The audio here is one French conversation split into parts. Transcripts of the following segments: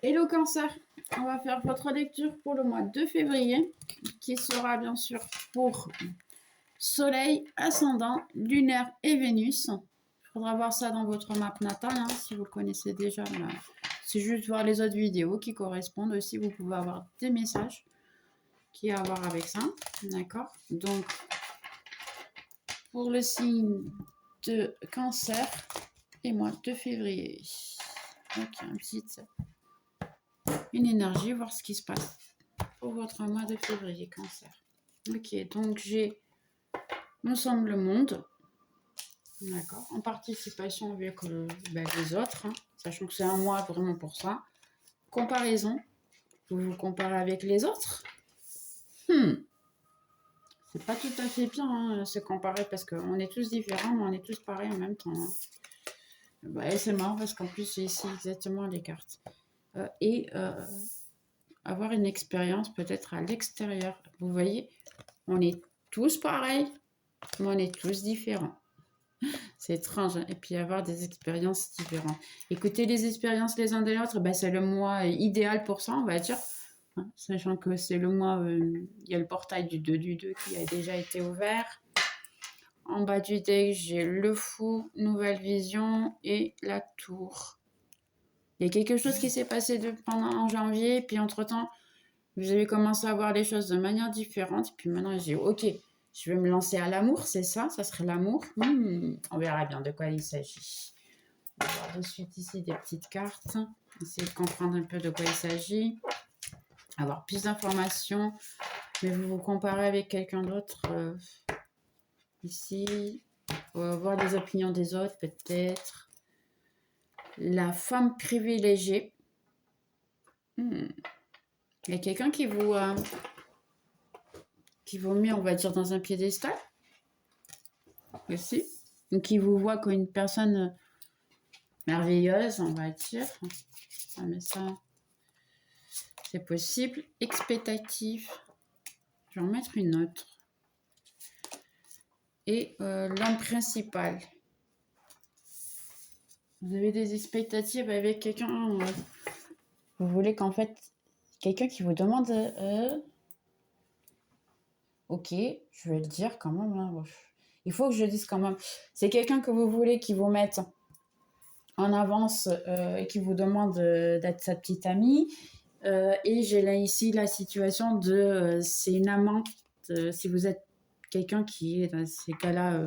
Hello Cancer, on va faire votre lecture pour le mois de février, qui sera bien sûr pour Soleil, Ascendant, Lunaire et Vénus. Il faudra voir ça dans votre map natale, hein, si vous le connaissez déjà. C'est juste voir les autres vidéos qui correspondent aussi. Vous pouvez avoir des messages qui ont à voir avec ça. D'accord. Donc, pour le signe de Cancer et mois de février. Ok, une énergie, voir ce qui se passe pour votre mois de février, Cancer. Ok, donc j'ai Nous sommes le monde, d'accord, en participation avec les autres, hein, sachant que c'est un mois vraiment pour ça. Comparaison, vous vous comparez avec les autres. C'est pas tout à fait bien, hein, se comparer, parce qu'on est tous différents, mais on est tous pareils en même temps. Hein. C'est marrant parce qu'en plus j'ai ici exactement les cartes. Avoir une expérience peut-être à l'extérieur. Vous voyez, on est tous pareils, mais on est tous différents. C'est étrange, hein. Et puis avoir des expériences différentes. Écouter les expériences les uns des autres, c'est le mois idéal pour ça, on va dire. Hein, sachant que c'est le mois où il y a le portail du 2 du 2 qui a déjà été ouvert. En bas du deck, j'ai le fou, nouvelle vision et la tour. Il y a quelque chose qui s'est passé pendant janvier, puis entre-temps, vous avez commencé à voir les choses de manière différente. Puis maintenant, j'ai ok, je vais me lancer à l'amour, c'est ça? Ça serait l'amour? On verra bien de quoi il s'agit. On va voir de suite ici des petites cartes. Essayer de comprendre un peu de quoi il s'agit. Avoir plus d'informations. Mais vous vous comparez avec quelqu'un d'autre ici. Voir les opinions des autres, peut-être. La femme privilégiée. Il y a quelqu'un qui vous met, on va dire, dans un piédestal. Aussi. Donc, qui vous voit comme une personne merveilleuse, on va dire. Mais ça, c'est possible. Expectative. Je vais en mettre une autre. Et l'homme principal. Vous avez des expectatives avec quelqu'un. Vous voulez qu'en fait, quelqu'un qui vous demande. Ok, je vais le dire quand même. Hein. Il faut que je le dise quand même. C'est quelqu'un que vous voulez qui vous mette en avance et qui vous demande d'être sa petite amie. Et j'ai là ici la situation de c'est une amante. Si vous êtes quelqu'un qui est dans ces cas-là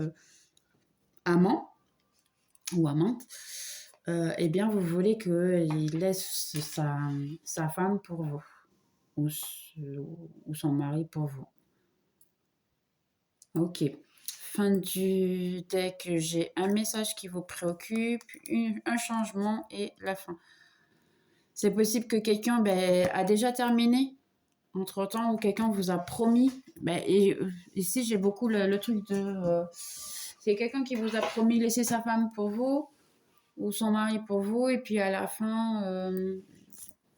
amant ou amante, eh bien vous voulez qu'il laisse sa femme pour vous ou son mari pour vous. Ok. Fin du deck, j'ai un message qui vous préoccupe, un changement et la fin. C'est possible que quelqu'un a déjà terminé entre-temps ou quelqu'un vous a promis. Ici, j'ai beaucoup le truc de... c'est quelqu'un qui vous a promis laisser sa femme pour vous ou son mari pour vous et puis à la fin,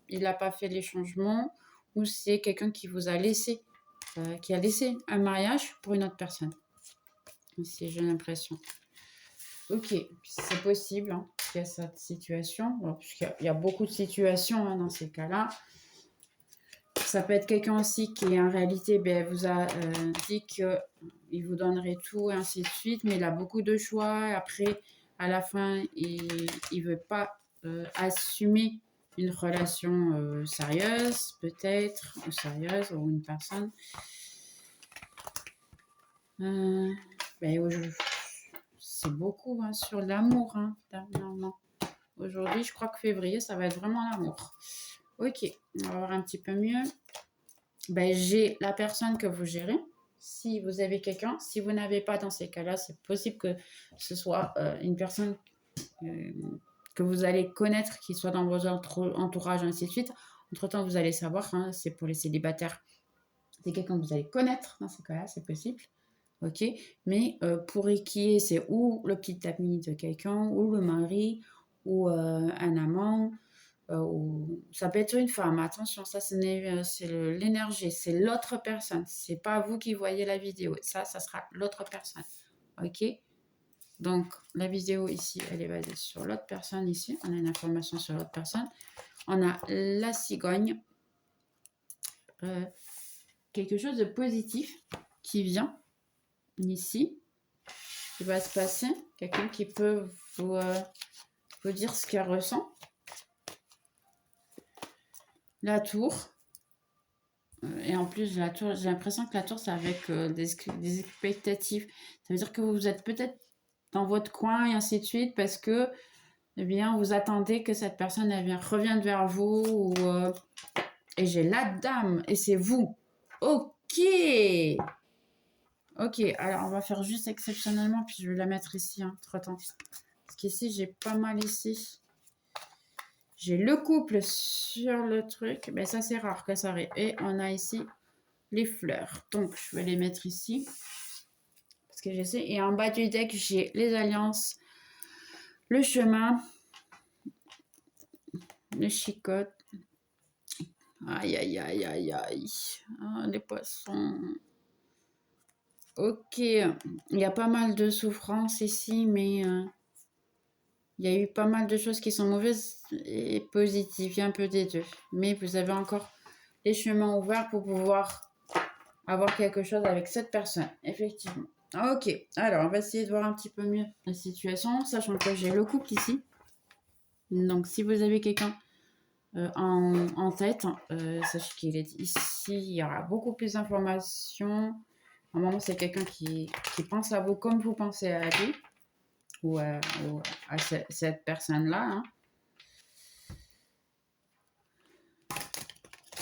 il n'a pas fait les changements ou c'est quelqu'un qui vous a laissé, qui a laissé un mariage pour une autre personne. Ici, j'ai l'impression. Ok, c'est possible hein, qu'il y a cette situation. Puisqu'il y a beaucoup de situations hein, dans ces cas-là. Ça peut être quelqu'un aussi qui, en réalité, vous a dit qu'il vous donnerait tout, et ainsi de suite, mais il a beaucoup de choix. Après, à la fin, il ne veut pas assumer une relation sérieuse, peut-être, ou sérieuse, ou une personne. C'est beaucoup hein, sur l'amour, hein, dernièrement. Aujourd'hui, je crois que février, ça va être vraiment l'amour. Ok, on va voir un petit peu mieux. J'ai la personne que vous gérez. Si vous avez quelqu'un, si vous n'avez pas dans ces cas-là, c'est possible que ce soit une personne que vous allez connaître, qui soit dans vos entourages, ainsi de suite. Entre-temps, vous allez savoir, hein, c'est pour les célibataires. C'est quelqu'un que vous allez connaître dans ces cas-là, c'est possible. Ok, mais pour qui est, c'est ou le petit ami de quelqu'un, ou le mari, ou un amant, ou ça peut être une femme. Attention, ça c'est l'énergie, c'est l'autre personne. C'est pas vous qui voyez la vidéo. Ça sera l'autre personne. Ok. Donc la vidéo ici, elle est basée sur l'autre personne ici. On a une information sur l'autre personne. on a la cigogne. Quelque chose de positif qui vient ici, qui va se passer. Quelqu'un qui peut vous dire ce qu'elle ressent. La tour. Et en plus, la tour, j'ai l'impression que la tour, c'est avec des expectatives. Ça veut dire que vous êtes peut-être dans votre coin et ainsi de suite parce que, eh bien, vous attendez que cette personne revienne vers vous. Et j'ai la dame et c'est vous. Ok. Ok, alors on va faire juste exceptionnellement, puis je vais la mettre ici, entre-temps. Parce qu'ici, j'ai pas mal ici. J'ai le couple sur le truc. Mais ça, c'est rare que ça arrive. Et on a ici les fleurs. Donc, je vais les mettre ici. Parce que j'essaie. Et en bas du deck, j'ai les alliances, le chemin, le chicote. Aïe, aïe, aïe, aïe, aïe. Ah, les poissons. Ok. Il y a pas mal de souffrances ici, mais il y a eu pas mal de choses qui sont mauvaises et positives. Il y a un peu des deux. Mais vous avez encore les chemins ouverts pour pouvoir avoir quelque chose avec cette personne. Effectivement. Ok. Alors, on va essayer de voir un petit peu mieux la situation, sachant que j'ai le couple ici. Donc, si vous avez quelqu'un en tête, sachez qu'il est ici. Il y aura beaucoup plus d'informations. Normalement, c'est quelqu'un qui pense à vous comme vous pensez à lui ou à cette personne-là. Hein.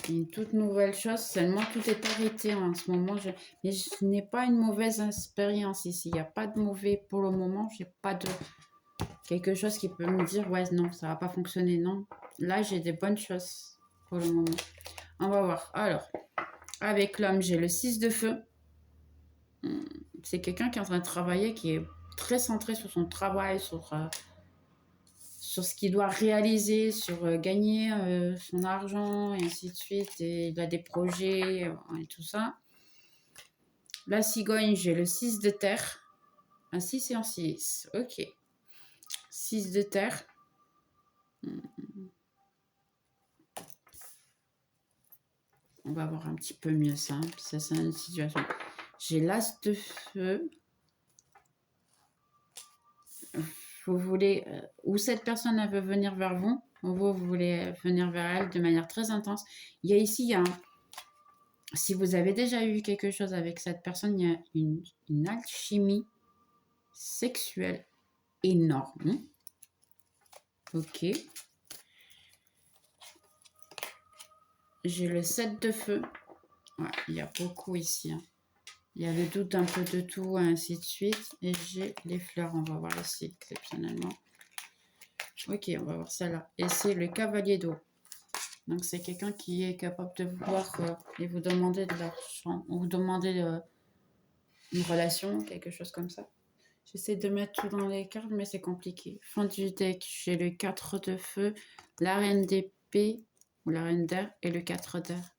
Une toute nouvelle chose, seulement tout est arrêté en ce moment. Mais je n'ai pas une mauvaise expérience ici. Il n'y a pas de mauvais pour le moment. Je n'ai pas de quelque chose qui peut me dire ouais non, ça va pas fonctionner. Non, là j'ai des bonnes choses pour le moment. On va voir. Alors, avec l'homme, j'ai le 6 de feu. C'est quelqu'un qui est en train de travailler, qui est très centré sur son travail, sur ce qu'il doit réaliser, sur gagner son argent, et ainsi de suite. Et il a des projets et tout ça. La cigogne, j'ai le 6 de terre. Un 6 et un 6. Ok. 6 de terre. On va voir un petit peu mieux ça. Ça, c'est une situation. J'ai l'as de feu. Vous voulez, ou cette personne elle veut venir vers vous, ou vous voulez venir vers elle de manière très intense. Il y a ici, si vous avez déjà eu quelque chose avec cette personne, il y a une alchimie sexuelle énorme. Ok. J'ai le 7 de feu. Ouais, il y a beaucoup ici. Hein. Il y a le doute un peu de tout, ainsi de suite. Et j'ai les fleurs, on va voir ici, exceptionnellement. Ok, on va voir celle-là. Et c'est le cavalier d'eau. Donc, c'est quelqu'un qui est capable de voir et vous demander de l'argent, ou vous demander une relation, quelque chose comme ça. J'essaie de mettre tout dans les cartes, mais c'est compliqué. Fin du deck, j'ai le 4 de feu, la reine d'épée, ou la reine d'air, et le 4 d'air.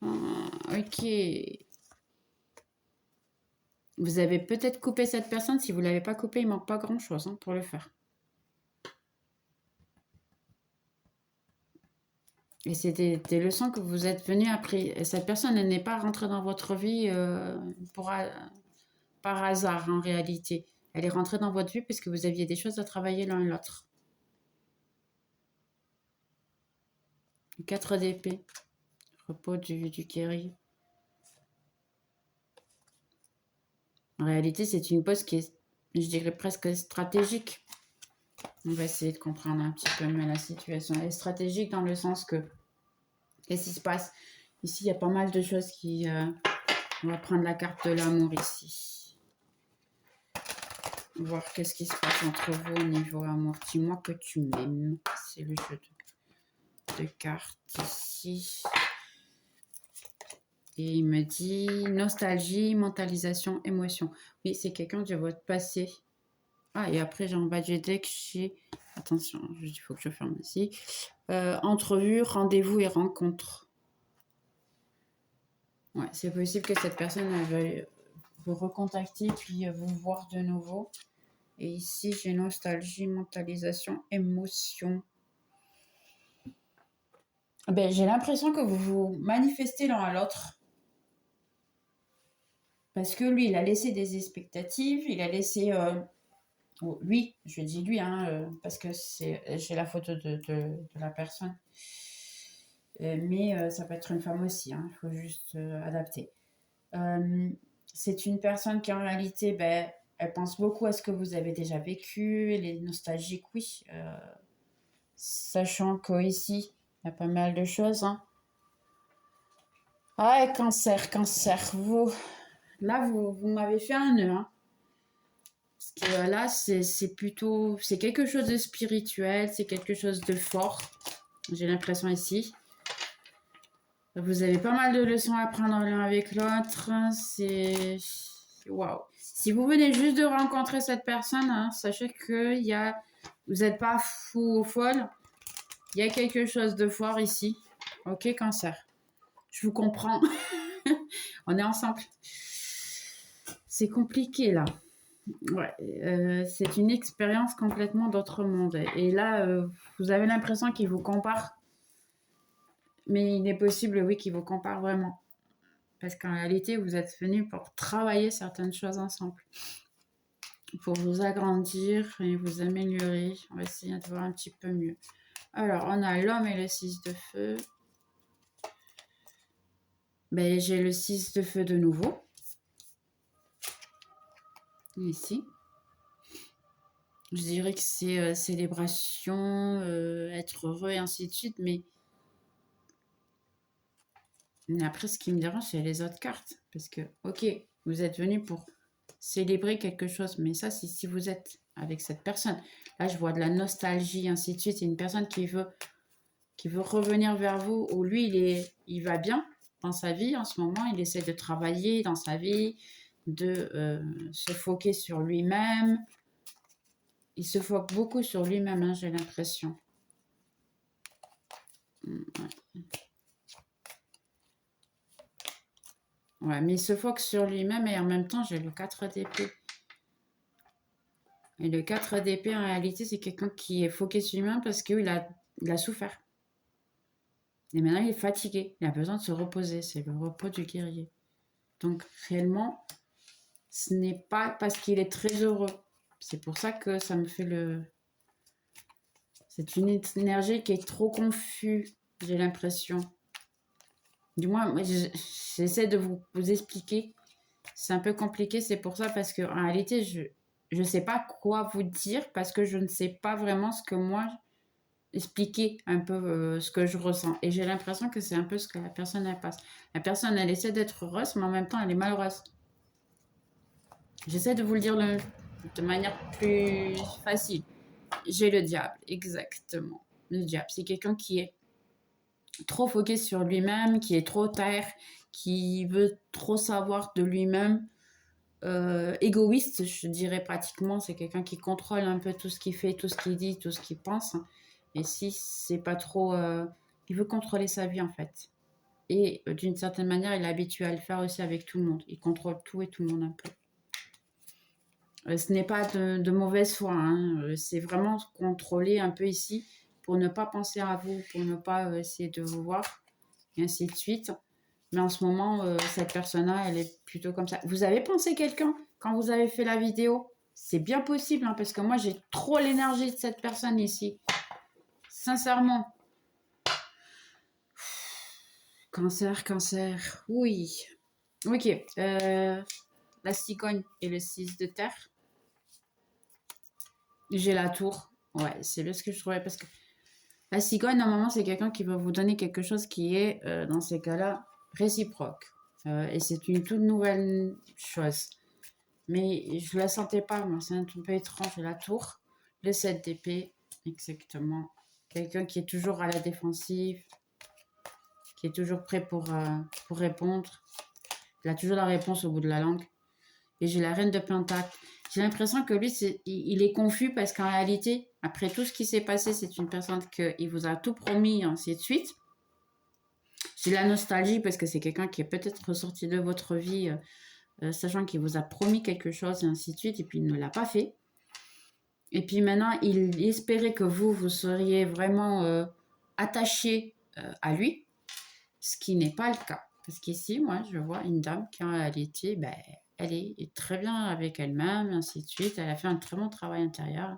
Ah, ok. Vous avez peut-être coupé cette personne. Si vous ne l'avez pas coupé, il ne manque pas grand-chose hein, pour le faire. Et c'est des leçons que vous êtes venu après. Et cette personne, elle n'est pas rentrée dans votre vie par hasard en réalité. Elle est rentrée dans votre vie parce que vous aviez des choses à travailler l'un et l'autre. 4 d'épée. Repos du guerrier. En réalité, c'est une pose qui est, je dirais, presque stratégique. On va essayer de comprendre un petit peu mieux la situation. Elle est stratégique dans le sens que, qu'est-ce qui se passe? Ici, il y a pas mal de choses qui... on va prendre la carte de l'amour ici. Voir qu'est-ce qui se passe entre vous au niveau amour. Dis-moi que tu m'aimes. C'est le jeu de cartes ici. Et il me dit nostalgie, mentalisation, émotion. Oui, c'est quelqu'un de votre passé. Ah, et après, j'ai en bas du deck, j'ai... Attention, il faut que je ferme ici. Entrevue, rendez-vous et rencontre. Ouais, c'est possible que cette personne elle veuille vous recontacter puis vous voir de nouveau. Et ici, j'ai nostalgie, mentalisation, émotion. Ben, j'ai l'impression que vous vous manifestez l'un à l'autre. Parce que lui, il a laissé des expectatives, il a laissé... lui, je dis lui, hein, parce que j'ai la photo de la personne. Mais ça peut être une femme aussi, hein, il faut juste adapter. C'est une personne qui en réalité, ben, elle pense beaucoup à ce que vous avez déjà vécu, elle est nostalgique, oui. Sachant qu'ici, il y a pas mal de choses. Hein. Ah, et cancer, vous m'avez fait un nœud. Hein. Parce que là, c'est plutôt, c'est quelque chose de spirituel, c'est quelque chose de fort. J'ai l'impression ici. Vous avez pas mal de leçons à prendre l'un avec l'autre. C'est... Waouh. Si vous venez juste de rencontrer cette personne, hein, sachez que vous n'êtes pas fou ou folle. Il y a quelque chose de fort ici. Ok, cancer. Je vous comprends. On est ensemble. C'est compliqué là. Ouais, c'est une expérience complètement d'autre monde. Et là, vous avez l'impression qu'il vous compare. Mais il est possible, oui, qu'il vous compare vraiment. Parce qu'en réalité, vous êtes venus pour travailler certaines choses ensemble. Pour vous agrandir et vous améliorer. On va essayer de voir un petit peu mieux. Alors, on a l'homme et le 6 de feu. Ben, j'ai le 6 de feu de nouveau. Ici. Je dirais que c'est célébration, être heureux et ainsi de suite. Mais après, ce qui me dérange, c'est les autres cartes. Parce que, ok, vous êtes venu pour célébrer quelque chose. Mais ça, c'est si vous êtes avec cette personne. Là, je vois de la nostalgie, ainsi de suite. C'est une personne qui veut revenir vers vous. Où lui, il va bien dans sa vie en ce moment. Il essaie de travailler dans sa vie, de se focuser sur lui-même. Il se foque beaucoup sur lui-même, hein, j'ai l'impression. Ouais, mais il se foque sur lui-même et en même temps, j'ai le 4 d'épée. Et le 4 d'épée, en réalité, c'est quelqu'un qui est foqué sur lui-même parce qu'il a souffert. Et maintenant, il est fatigué. Il a besoin de se reposer. C'est le repos du guerrier. Donc, réellement, ce n'est pas parce qu'il est très heureux. C'est pour ça que ça me fait le... C'est une énergie qui est trop confuse, j'ai l'impression. Du moins, moi, j'essaie de vous expliquer. C'est un peu compliqué, c'est pour ça, parce qu'en réalité, je ne sais pas quoi vous dire, parce que je ne sais pas vraiment ce que moi, expliquer un peu ce que je ressens. Et j'ai l'impression que c'est un peu ce que la personne, elle passe. La personne, elle essaie d'être heureuse, mais en même temps, elle est malheureuse. J'essaie de vous le dire de manière plus facile. J'ai le diable, exactement. Le diable, c'est quelqu'un qui est trop focus sur lui-même, qui est trop terre, qui veut trop savoir de lui-même. Égoïste, je dirais pratiquement, c'est quelqu'un qui contrôle un peu tout ce qu'il fait, tout ce qu'il dit, tout ce qu'il pense. Et si c'est pas trop... il veut contrôler sa vie en fait. Et d'une certaine manière, il est habitué à le faire aussi avec tout le monde. Il contrôle tout et tout le monde un peu. Ce n'est pas de mauvaise foi, hein. C'est vraiment contrôler un peu ici pour ne pas penser à vous, pour ne pas essayer de vous voir, et ainsi de suite. Mais en ce moment, cette personne-là, elle est plutôt comme ça. Vous avez pensé quelqu'un quand vous avez fait la vidéo? C'est bien possible, hein, parce que moi, j'ai trop l'énergie de cette personne ici. Sincèrement. Cancer, cancer. Oui. Ok. La cigogne et le 6 de terre. J'ai la tour. Ouais, c'est bien ce que je trouvais parce que la cigogne, normalement, c'est quelqu'un qui va vous donner quelque chose qui est, dans ces cas-là, réciproque. Et c'est une toute nouvelle chose. Mais je ne la sentais pas, moi. C'est un peu étrange. La tour, le 7 d'épée, exactement. Quelqu'un qui est toujours à la défensive, qui est toujours prêt pour répondre. Il a toujours la réponse au bout de la langue. Et j'ai la reine de Pentacle. J'ai l'impression que lui, il est confus parce qu'en réalité, après tout ce qui s'est passé, c'est une personne qui vous a tout promis, et ainsi de suite. J'ai la nostalgie parce que c'est quelqu'un qui est peut-être ressorti de votre vie, sachant qu'il vous a promis quelque chose, et ainsi de suite, et puis il ne l'a pas fait. Et puis maintenant, il espérait que vous seriez vraiment attaché à lui, ce qui n'est pas le cas. Parce qu'ici, moi, je vois une dame qui, en réalité, ben, elle est très bien avec elle-même, et ainsi de suite. Elle a fait un très bon travail intérieur,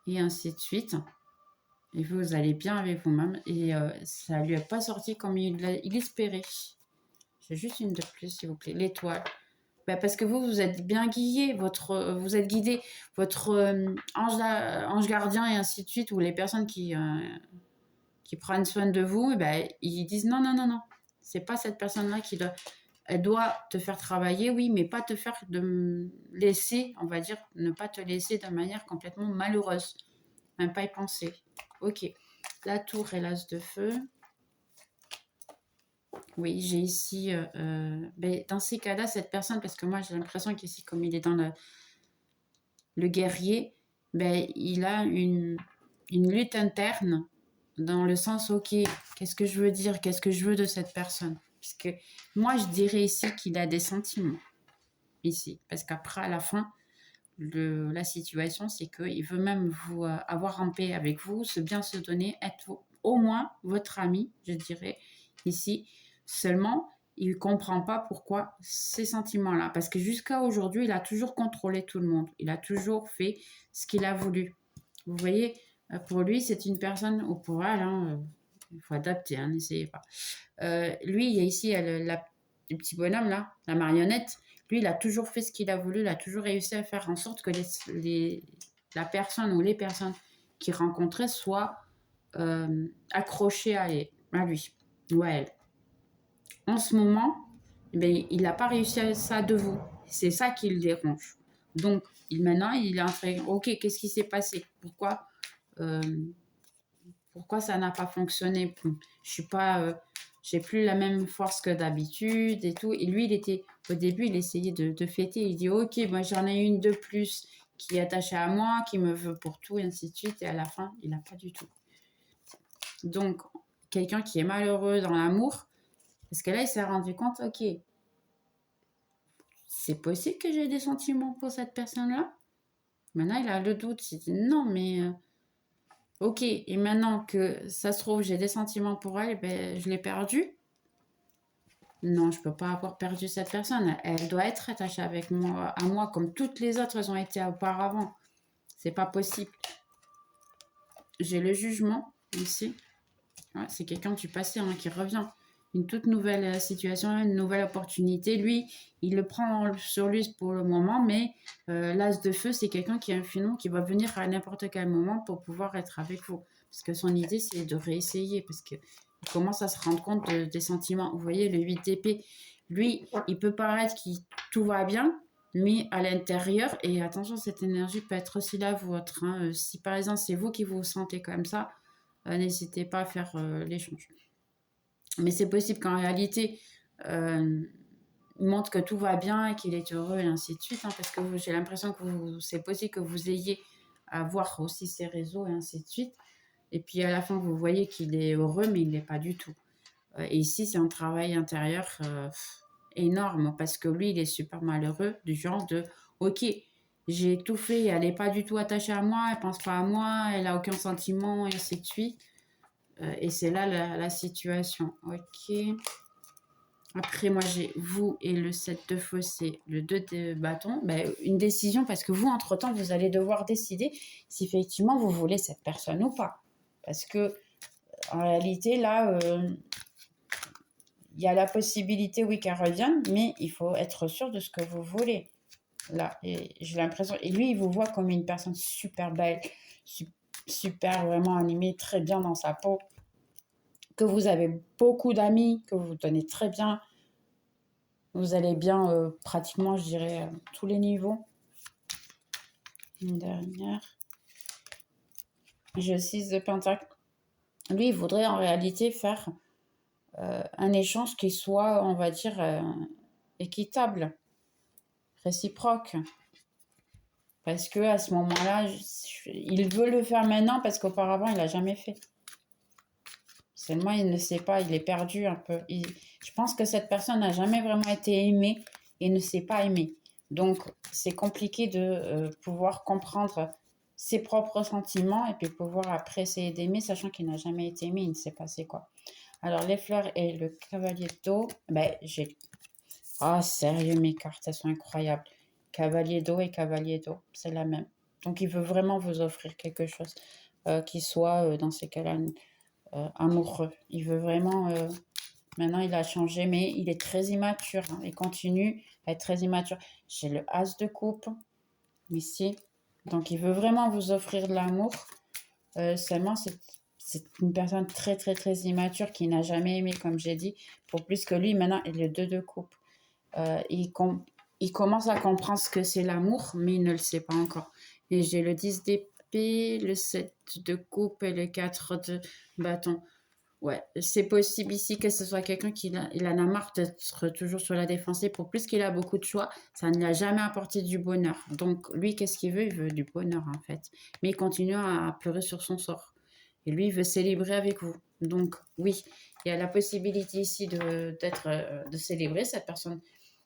et ainsi de suite. Et vous allez bien avec vous-même. Et ça ne lui est pas sorti comme il espérait. J'ai juste une de plus, s'il vous plaît. L'étoile. Ben, parce que vous êtes bien guidé, vous êtes guidé, votre ange gardien et ainsi de suite, ou les personnes qui prennent soin de vous, ben, ils disent non, non, non, non. C'est pas cette personne-là qui doit. Elle doit te faire travailler, oui, mais pas te faire laisser, on va dire, ne pas te laisser de manière complètement malheureuse. Même pas y penser. Ok. La tour et l'as de feu. Oui, j'ai ici, ben, dans ces cas-là, cette personne, parce que moi j'ai l'impression qu'ici, comme il est dans le guerrier, ben, il a une lutte interne dans le sens, ok, qu'est-ce que je veux dire, qu'est-ce que je veux de cette personne? Parce que moi, je dirais ici qu'il a des sentiments, ici. Parce qu'après, à la fin, la situation, c'est qu'il veut même vous avoir en paix avec vous, bien se donner, être au moins votre ami, je dirais, ici. Seulement, il ne comprend pas pourquoi ces sentiments-là. Parce que jusqu'à aujourd'hui, il a toujours contrôlé tout le monde. Il a toujours fait ce qu'il a voulu. Vous voyez, pour lui, c'est une personne, ou pour elle, hein, il faut adapter, hein, n'essayez pas. Lui, il y a ici le petit bonhomme, là, la marionnette. Lui, il a toujours fait ce qu'il a voulu, il a toujours réussi à faire en sorte que la personne ou les personnes qu'il rencontrait soient accrochées à lui ou à elle. En ce moment, ben, il n'a pas réussi à ça de vous. C'est ça qui le dérange. Donc, maintenant, il est en train, ok, qu'est-ce qui s'est passé? Euh, pourquoi ça n'a pas fonctionné? Je suis pas, j'ai plus la même force que d'habitude et tout. Et lui, au début, il essayait de fêter. Il dit, ok, moi j'en ai une de plus qui est attachée à moi, qui me veut pour tout, et ainsi de suite. Et à la fin, il n'a pas du tout. Donc, quelqu'un qui est malheureux dans l'amour, parce que là, il s'est rendu compte, ok, c'est possible que j'ai des sentiments pour cette personne-là. Maintenant, il a le doute. Il dit, non, mais ok, et maintenant que ça se trouve, j'ai des sentiments pour elle, ben, je l'ai perdu. Non, je ne peux pas avoir perdu cette personne. Elle doit être attachée avec moi, à moi comme toutes les autres ont été auparavant. C'est pas possible. J'ai le jugement ici. Ouais, c'est quelqu'un du passé hein, qui revient. Une toute nouvelle situation, une nouvelle opportunité. Lui, il le prend sur lui pour le moment, mais l'as de feu, c'est quelqu'un qui est un filon qui va venir à n'importe quel moment pour pouvoir être avec vous. Parce que son idée, c'est de réessayer. Parce qu'il commence à se rendre compte des sentiments. Vous voyez, le 8 d'épée, lui, il peut paraître que tout va bien, mais à l'intérieur, et attention, cette énergie peut être aussi la vôtre. Hein. Si par exemple, c'est vous qui vous sentez comme ça, n'hésitez pas à faire l'échange. Mais c'est possible qu'en réalité, il montre que tout va bien et qu'il est heureux et ainsi de suite. Hein, parce que j'ai l'impression que c'est possible que vous ayez à voir aussi ses réseaux et ainsi de suite. Et puis à la fin, vous voyez qu'il est heureux, mais il ne l'est pas du tout. Et ici, c'est un travail intérieur énorme parce que lui, il est super malheureux, du genre de ok, j'ai tout fait, elle n'est pas du tout attachée à moi, elle pense pas à moi, elle a aucun sentiment, et ainsi de suite. Et c'est là la situation. Ok. Après, moi, j'ai vous et le 7 de fossé, le 2 de bâton. Ben, une décision parce que vous, entre-temps, vous allez devoir décider si effectivement vous voulez cette personne ou pas. Parce que en réalité, là, il y a la possibilité, oui, qu'elle revienne, mais il faut être sûr de ce que vous voulez. Là, et j'ai l'impression. Et lui, il vous voit comme une personne super belle, super vraiment animée, très bien dans sa peau. Que vous avez beaucoup d'amis, que vous tenez très bien. Vous allez bien pratiquement, je dirais, tous les niveaux. Une dernière. J'ai 6 de pentacle. Lui, il voudrait en réalité faire un échange qui soit, on va dire, équitable, réciproque. Parce que à ce moment-là, il veut le faire maintenant parce qu'auparavant, il n'a jamais fait. Seulement, il ne sait pas, il est perdu un peu. Je pense que cette personne n'a jamais vraiment été aimée et ne s'est pas aimée. Donc, c'est compliqué de pouvoir comprendre ses propres sentiments et puis pouvoir après essayer d'aimer, sachant qu'il n'a jamais été aimé, il ne sait pas c'est quoi. Alors, les fleurs et le cavalier d'eau, ben, j'ai... Ah, sérieux, mes cartes, elles sont incroyables. Cavalier d'eau et cavalier d'eau, c'est la même. Donc, il veut vraiment vous offrir quelque chose qui soit, dans ces cas-là, amoureux. Il veut vraiment... maintenant, il a changé, mais il est très immature. Hein. Il continue à être très immature. J'ai le as de coupe ici. Donc, il veut vraiment vous offrir de l'amour. Seulement, c'est une personne très, très, très immature qui n'a jamais aimé, comme j'ai dit. Pour plus que lui, maintenant, il est le 2 de coupe. Il commence à comprendre ce que c'est l'amour, mais il ne le sait pas encore. Et j'ai le 10 d'épée, le 7 de coupe et le 4 de bâton. Ouais, c'est possible ici que ce soit quelqu'un qui il en a marre d'être toujours sur la défensive. Pour plus qu'il a beaucoup de choix, ça ne lui a jamais apporté du bonheur. Donc, lui, qu'est-ce qu'il veut? Il veut du bonheur, en fait. Mais il continue à pleurer sur son sort. Et lui, il veut célébrer avec vous. Donc, oui, il y a la possibilité ici de célébrer cette personne.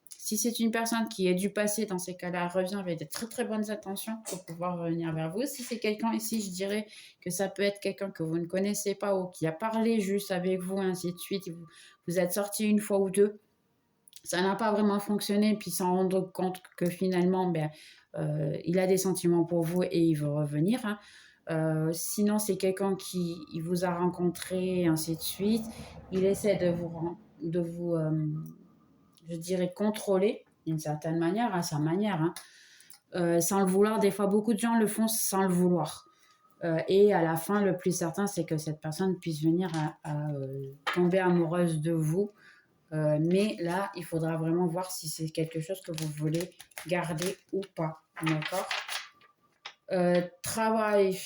Si c'est une personne qui est du passé, dans ces cas-là, elle revient avec de très très bonnes intentions pour pouvoir revenir vers vous. Si c'est quelqu'un ici, je dirais que ça peut être quelqu'un que vous ne connaissez pas ou qui a parlé juste avec vous, ainsi de suite. Vous êtes sortis une fois ou deux. Ça n'a pas vraiment fonctionné, puis s'en rendre compte que finalement, il a des sentiments pour vous et il veut revenir. Hein. Sinon, c'est quelqu'un qui il vous a rencontré, ainsi de suite. Il essaie de vous je dirais, contrôler d'une certaine manière, à sa manière, hein. Sans le vouloir. Des fois, beaucoup de gens le font sans le vouloir. Et à la fin, le plus certain, c'est que cette personne puisse venir à tomber amoureuse de vous. Mais là, il faudra vraiment voir si c'est quelque chose que vous voulez garder ou pas. D'accord. Travail.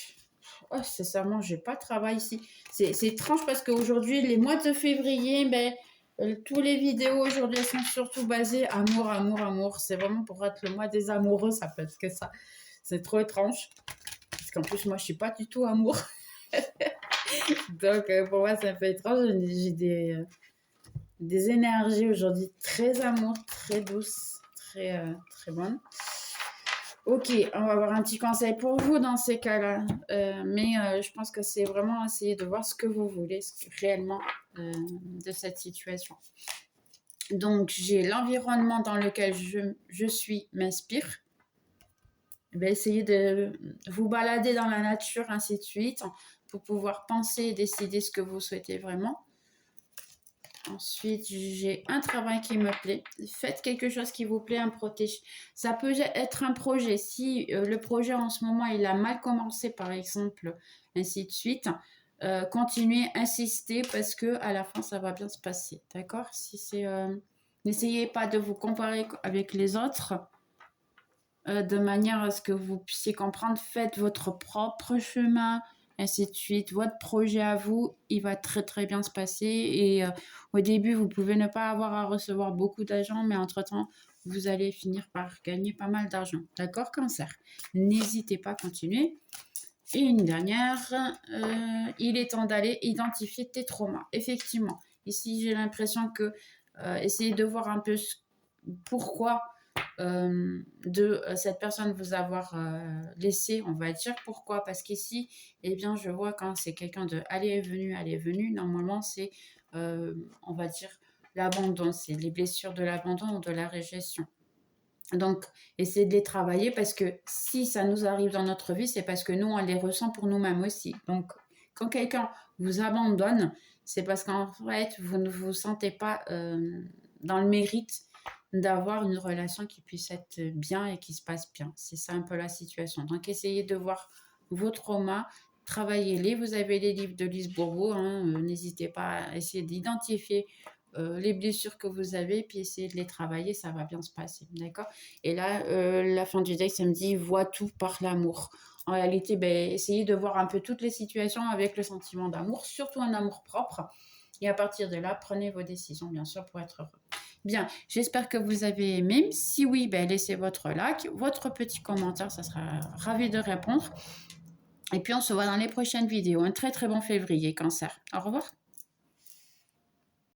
Oh, sincèrement, j'ai pas de travail ici. C'est étrange parce qu'aujourd'hui, les mois de février, tous les vidéos aujourd'hui sont surtout basées amour, amour, amour. C'est vraiment pour être le mois des amoureux, ça peut être que ça. C'est trop étrange. Parce qu'en plus, moi, je suis pas du tout amour. Donc, pour moi, c'est un peu étrange. J'ai des énergies aujourd'hui très amour, très douces, très, très bonnes. Ok, on va avoir un petit conseil pour vous dans ces cas-là. Mais je pense que c'est vraiment essayer de voir ce que vous voulez réellement de cette situation. Donc, j'ai l'environnement dans lequel je suis m'inspire. Essayez de vous balader dans la nature, ainsi de suite, pour pouvoir penser et décider ce que vous souhaitez vraiment. Ensuite, j'ai un travail qui me plaît. Faites quelque chose qui vous plaît, un protège. Ça peut être un projet. Si le projet en ce moment, il a mal commencé, par exemple, ainsi de suite, continuez, insistez parce que à la fin, ça va bien se passer. D'accord? Si c'est, n'essayez pas de vous comparer avec les autres de manière à ce que vous puissiez comprendre. Faites votre propre chemin, ainsi de suite. Votre projet à vous, il va très très bien se passer. Et au début, vous pouvez ne pas avoir à recevoir beaucoup d'argent, mais entre-temps, vous allez finir par gagner pas mal d'argent. D'accord, Cancer? N'hésitez pas à continuer. Et une dernière, il est temps d'aller identifier tes traumas. Effectivement, ici, j'ai l'impression que essayez de voir un peu pourquoi de cette personne vous avoir laissé, on va dire. Pourquoi? Parce qu'ici, eh bien, je vois quand c'est quelqu'un de aller et venu, normalement, c'est, on va dire, l'abandon. C'est les blessures de l'abandon ou de la régestion. Donc, essayez de les travailler parce que si ça nous arrive dans notre vie, c'est parce que nous, on les ressent pour nous-mêmes aussi. Donc, quand quelqu'un vous abandonne, c'est parce qu'en fait, vous ne vous sentez pas dans le mérite d'avoir une relation qui puisse être bien et qui se passe bien. C'est ça un peu la situation. Donc, essayez de voir vos traumas, travaillez-les. Vous avez les livres de Lise Bourbeau, hein, n'hésitez pas à essayer d'identifier les blessures que vous avez, puis essayer de les travailler, ça va bien se passer, d'accord? Et là, la fin du deck, ça me dit, vois tout par l'amour. En réalité, essayez de voir un peu toutes les situations avec le sentiment d'amour, surtout un amour propre. Et à partir de là, prenez vos décisions, bien sûr, pour être heureux. Bien, j'espère que vous avez aimé. Si oui, laissez votre like, votre petit commentaire, ça sera ravi de répondre. Et puis, on se voit dans les prochaines vidéos. Un très, très bon février, Cancer. Au revoir.